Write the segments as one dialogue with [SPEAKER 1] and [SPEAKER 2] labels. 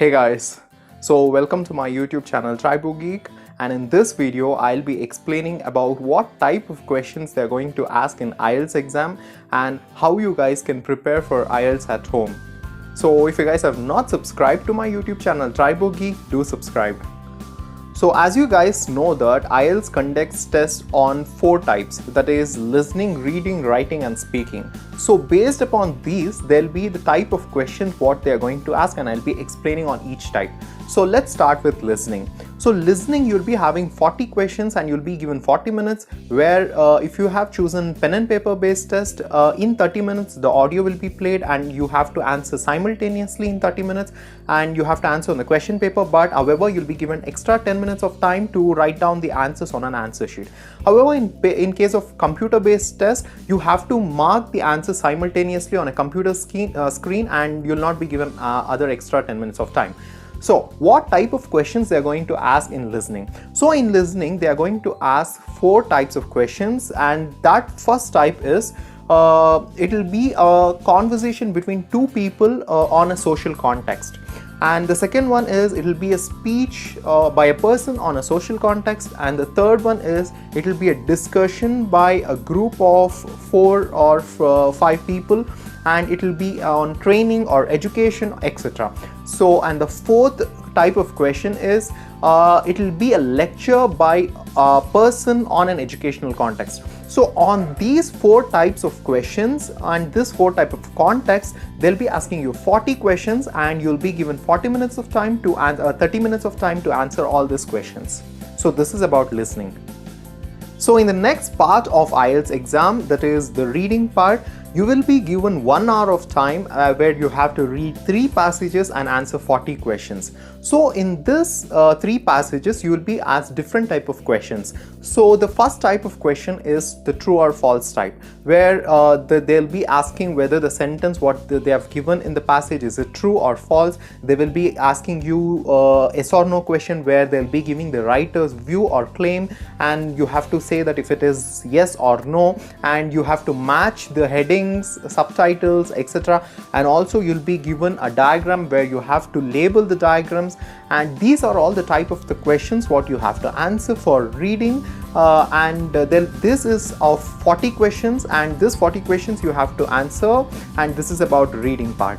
[SPEAKER 1] Hey guys, so welcome to my YouTube channel Tribo Geek, and in this video I'll be explaining about what type of questions they're going to ask in IELTS exam and how you guys can prepare for IELTS at home. So if you guys have not subscribed to my YouTube channel Tribo Geek, do subscribe. So as you guys know that IELTS conducts tests on 4 types, that is listening, reading, writing and speaking. So based upon these, there'll be the type of questions what they are going to ask, and I'll be explaining on each type. So let's start with listening. So listening, you'll be having 40 questions and you'll be given 40 minutes where if you have chosen pen and paper based test, in 30 minutes the audio will be played and you have to answer simultaneously in 30 minutes and you have to answer on the question paper, but however you'll be given extra 10 minutes of time to write down the answers on an answer sheet. However, in case of computer based test, you have to mark the answers simultaneously on a computer screen and you'll not be given other extra 10 minutes of time. So what type of questions they are going to ask in listening? So in listening, they are going to ask 4 types of questions, and that first type is it will be a conversation between 2 people on a social context. And the second one is it will be a speech by a person on a social context, and the third one is it will be a discussion by a group of 4 or 5 people, and it will be on training or education, etc. So, and the fourth type of question is it will be a lecture by a person on an educational context. So on these 4 types of questions and this 4 type of context, they'll be asking you 40 questions and you'll be given 40 minutes of time to answer, 30 minutes of time to answer all these questions. So this is about listening. So in the next part of IELTS exam, that is the reading part, you will be given 1 hour of time where you have to read 3 passages and answer 40 questions. So in this 3 passages, you will be asked different type of questions. So the first type of question is the true or false type, where they'll be asking whether the sentence what they have given in the passage is it true or false. They will be asking you yes or no question where they'll be giving the writer's view or claim, and you have to say that if it is yes or no, and you have to match the heading, subtitles, etc. And also you'll be given a diagram where you have to label the diagrams, and these are all the type of the questions what you have to answer for reading. Then this is of 40 questions, and this 40 questions you have to answer, and this is about reading part.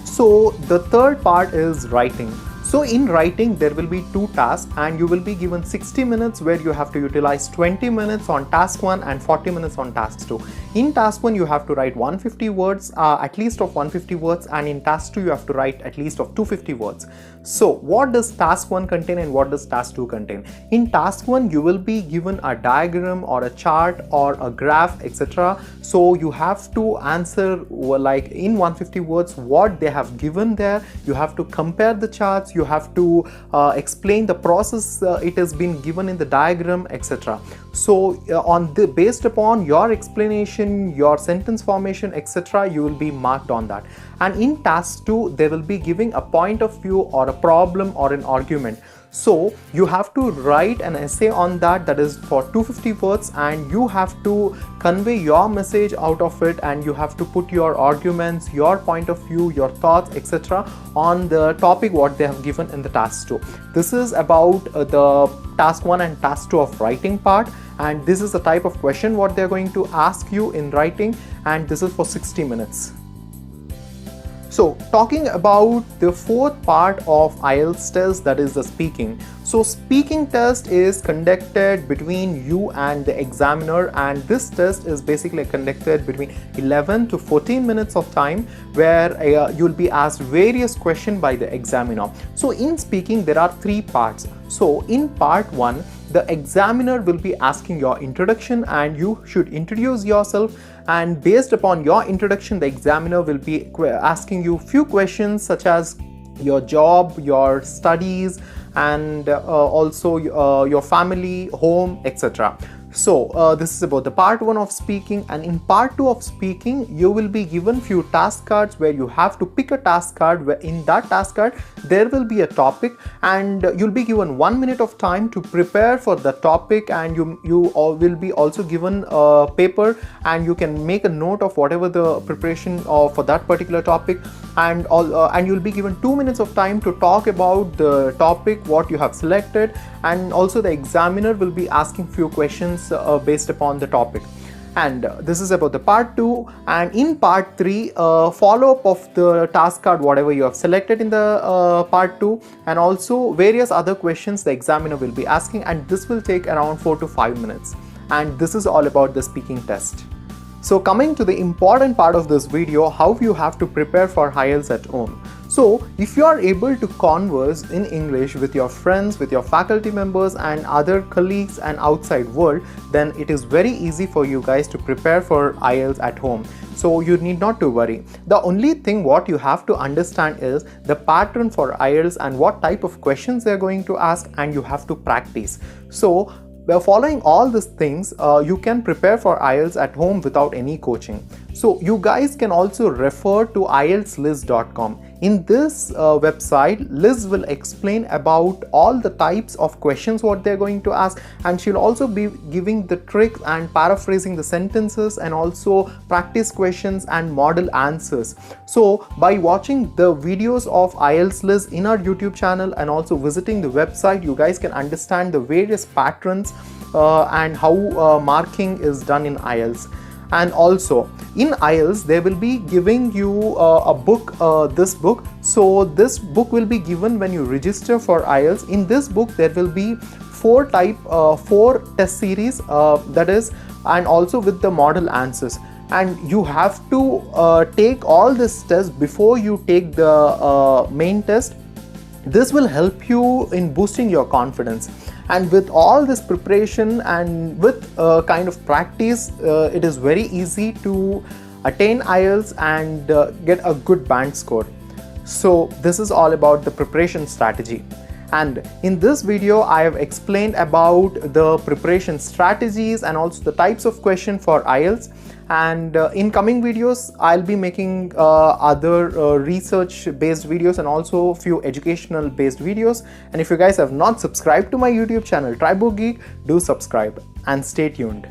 [SPEAKER 1] So the third part is writing. So in writing, there will be 2 tasks and you will be given 60 minutes where you have to utilize 20 minutes on task 1 and 40 minutes on task 2. In task 1, you have to write 150 words, at least of 150 words, and in task 2, you have to write at least of 250 words. So what does task 1 contain and what does task 2 contain? In task 1, you will be given a diagram or a chart or a graph, etc. So you have to answer like in 150 words what they have given there. You have to compare the charts, you have to explain the process it has been given in the diagram, etc. So based upon your explanation, your sentence formation, etc., you will be marked on that. And in task 2, they will be giving a point of view or a problem or an argument. So you have to write an essay on that, that is for 250 words, and you have to convey your message out of it, and you have to put your arguments, your point of view, your thoughts, etc. on the topic what they have given in the task 2. This is about the task 1 and task 2 of writing part, and this is the type of question what they are going to ask you in writing, and this is for 60 minutes. So talking about the 4th part of IELTS test, that is the speaking. So speaking test is conducted between you and the examiner, and this test is basically conducted between 11 to 14 minutes of time where you'll be asked various questions by the examiner. So in speaking, there are 3 parts. So in part 1, the examiner will be asking your introduction and you should introduce yourself, and based upon your introduction, the examiner will be asking you few questions such as your job, your studies, and also your family, home, etc. So this is about the part 1 of speaking, and in part 2 of speaking you will be given few task cards where you have to pick a task card, where in that task card there will be a topic, and you'll be given 1 minute of time to prepare for the topic, and you will be also given a paper, and you can make a note of whatever the preparation for that particular topic, and you'll be given 2 minutes of time to talk about the topic what you have selected, and also the examiner will be asking few questions based upon the topic. And this is about the part 2, and in part 3 follow-up of the task card whatever you have selected in the part 2, and also various other questions the examiner will be asking, and this will take around 4 to 5 minutes, and this is all about the speaking test. So coming to the important part of this video, how you have to prepare for IELTS at home. So if you are able to converse in English with your friends, with your faculty members and other colleagues and outside world, then it is very easy for you guys to prepare for IELTS at home. So you need not to worry. The only thing what you have to understand is the pattern for IELTS and what type of questions they are going to ask, and you have to practice. So by following all these things, you can prepare for IELTS at home without any coaching. So you guys can also refer to IELTSLiz.com. In this website, Liz will explain about all the types of questions what they're going to ask, and she'll also be giving the tricks and paraphrasing the sentences, and also practice questions and model answers. So by watching the videos of IELTS Liz in our YouTube channel and also visiting the website, you guys can understand the various patterns and how marking is done in IELTS. And also in IELTS they will be giving you a book, this book. So this book will be given when you register for IELTS. In this book there will be four test series, that is, and also with the model answers, and you have to take all this test before you take the main test. This will help you in boosting your confidence, and with all this preparation and with kind of practice, it is very easy to attain IELTS and get a good band score. So this is all about the preparation strategy, and in this video I have explained about the preparation strategies and also the types of question for IELTS. And in coming videos I'll be making other research based videos and also few educational based videos. And if you guys have not subscribed to my YouTube channel Tribo Geek, do subscribe and stay tuned.